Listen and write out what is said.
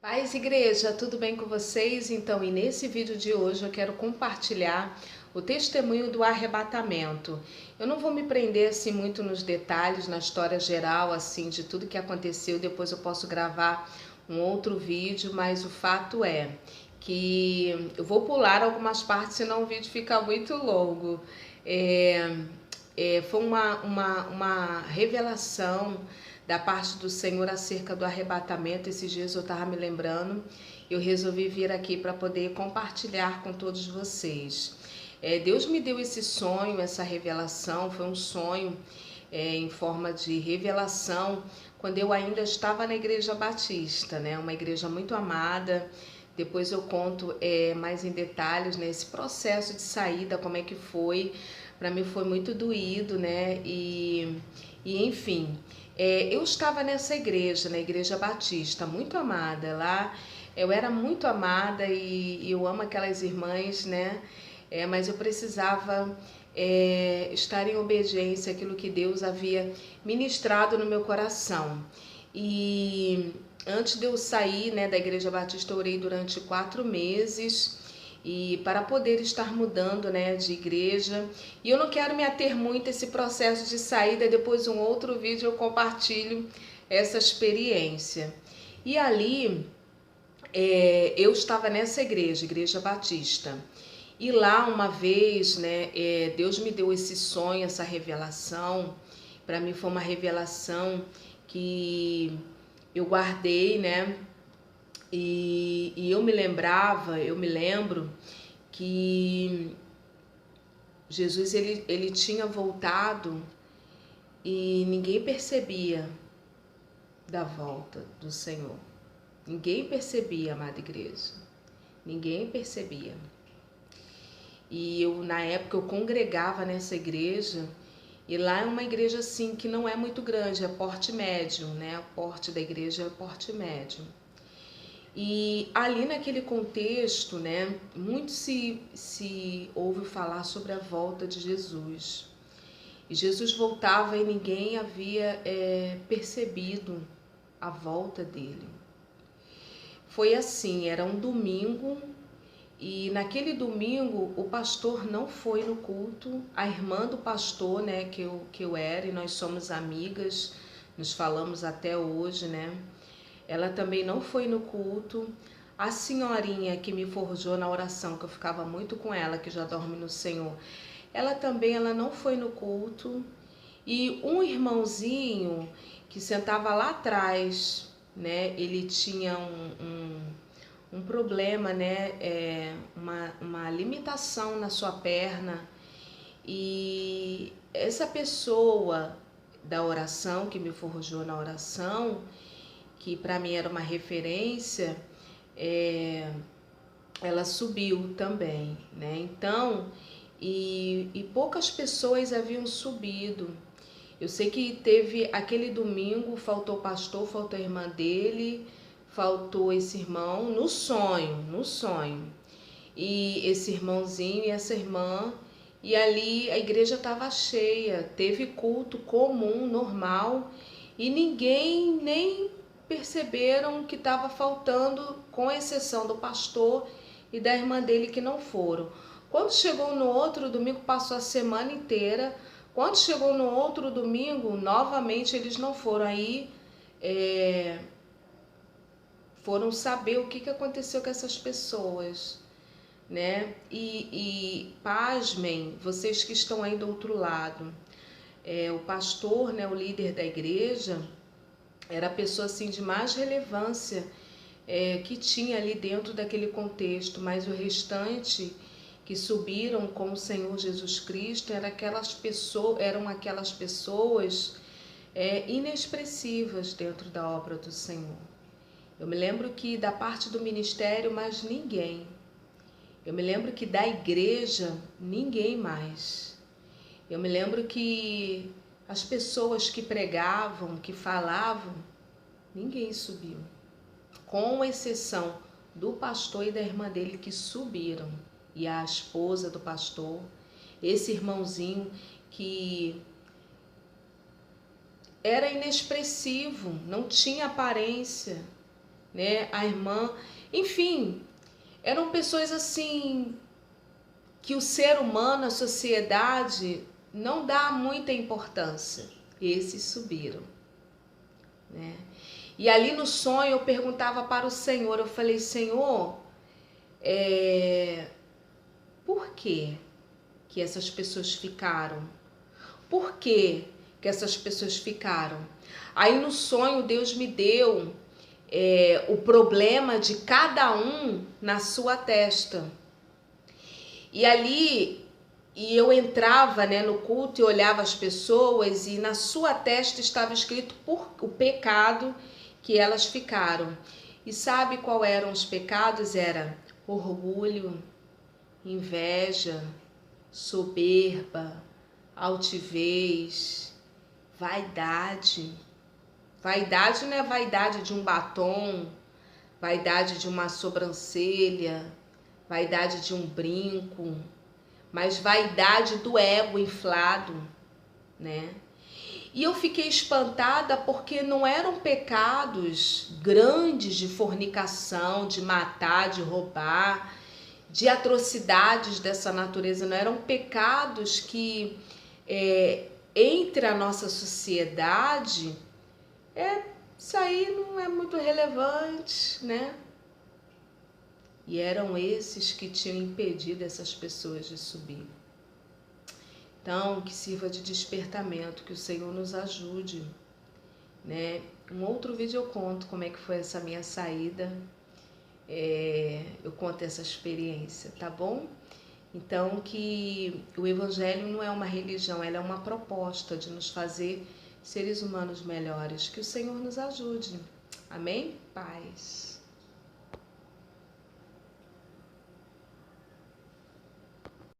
Paz, igreja, tudo bem com vocês? Então, e nesse vídeo de hoje eu quero compartilhar o testemunho do arrebatamento. Eu não vou me prender assim muito nos detalhes, na história geral assim de tudo que aconteceu, depois eu posso gravar um outro vídeo, mas o fato é que eu vou pular algumas partes, senão o vídeo fica muito longo. Foi uma revelação da parte do Senhor acerca do arrebatamento. Esses dias eu estava me lembrando, eu resolvi vir aqui para poder compartilhar com todos vocês. Deus me deu esse sonho, essa revelação, foi um sonho em forma de revelação, quando eu ainda estava na Igreja Batista, né? Uma igreja muito amada. Depois eu conto mais em detalhes, né, esse processo de saída, como é que foi. Para mim foi muito doído, né? E enfim, eu estava nessa igreja, na Igreja Batista, muito amada. Lá eu era muito amada e eu amo aquelas irmãs, né? Mas eu precisava estar em obediência àquilo que Deus havia ministrado no meu coração. E antes de eu sair, né, da Igreja Batista, eu orei durante 4 meses e para poder estar mudando, né, de igreja. E eu não quero me ater muito a esse processo de saída, depois um outro vídeo eu compartilho essa experiência. E ali eu estava nessa igreja, Igreja Batista. E lá uma vez, né, Deus me deu esse sonho, essa revelação. Para mim foi uma revelação que eu guardei, né? E eu me lembro que Jesus ele tinha voltado e ninguém percebia da volta do Senhor. Ninguém percebia, amada igreja. Ninguém percebia. E eu, na época, eu congregava nessa igreja, e lá é uma igreja assim que não é muito grande, é porte médio, né? O porte da igreja é porte médio. E ali naquele contexto, né, muito se ouve falar sobre a volta de Jesus. E Jesus voltava e ninguém havia percebido a volta dele. Foi assim, era um domingo e naquele domingo o pastor não foi no culto, a irmã do pastor, né, que eu era, e nós somos amigas, nos falamos até hoje, né? Ela também não foi no culto. A senhorinha que me forjou na oração, que eu ficava muito com ela, que já dorme no Senhor, ela não foi no culto. E um irmãozinho que sentava lá atrás, né? Ele tinha um problema, né? Uma limitação na sua perna. E essa pessoa da oração, que me forjou na oração, que para mim era uma referência, ela subiu também, né? Então, e poucas pessoas haviam subido. Eu sei que teve aquele domingo, faltou o pastor, faltou a irmã dele, faltou esse irmão no sonho, no sonho. E esse irmãozinho e essa irmã, e ali a igreja estava cheia, teve culto comum, normal, e ninguém nem perceberam que estava faltando, com exceção do pastor e da irmã dele que não foram. Quando chegou no outro domingo, passou a semana inteira. Quando chegou no outro domingo, novamente eles não foram. Aí foram saber o que aconteceu com essas pessoas, né? E pasmem, vocês que estão aí do outro lado. O pastor, né, o líder da igreja, era a pessoa assim de mais relevância que tinha ali dentro daquele contexto, mas o restante que subiram com o Senhor Jesus Cristo eram aquelas pessoas inexpressivas dentro da obra do Senhor. Eu me lembro que da parte do ministério, mais ninguém. Eu me lembro que da igreja, ninguém mais. Eu me lembro que as pessoas que pregavam, que falavam, ninguém subiu. Com exceção do pastor e da irmã dele que subiram. E a esposa do pastor, esse irmãozinho que era inexpressivo, não tinha aparência, né? A irmã, enfim, eram pessoas assim que o ser humano, a sociedade não dá muita importância. Esses subiram, né? E ali no sonho eu perguntava para o Senhor, eu falei, Senhor, por que essas pessoas ficaram? Por que essas pessoas ficaram? Aí no sonho Deus me deu o problema de cada um na sua testa. E ali, e eu entrava, né, no culto e olhava as pessoas e na sua testa estava escrito por o pecado que elas ficaram. E sabe qual eram os pecados? Era orgulho, inveja, soberba, altivez, vaidade. Vaidade não é vaidade de um batom, vaidade de uma sobrancelha, vaidade de um brinco, mas vaidade do ego inflado, né? E eu fiquei espantada porque não eram pecados grandes de fornicação, de matar, de roubar, de atrocidades dessa natureza, não eram pecados que entre a nossa sociedade isso aí não é muito relevante, né? E eram esses que tinham impedido essas pessoas de subir. Então, que sirva de despertamento, que o Senhor nos ajude, né? Um outro vídeo eu conto como é que foi essa minha saída, eu conto essa experiência, tá bom? Então, que o Evangelho não é uma religião, ela é uma proposta de nos fazer seres humanos melhores. Que o Senhor nos ajude. Amém? Paz.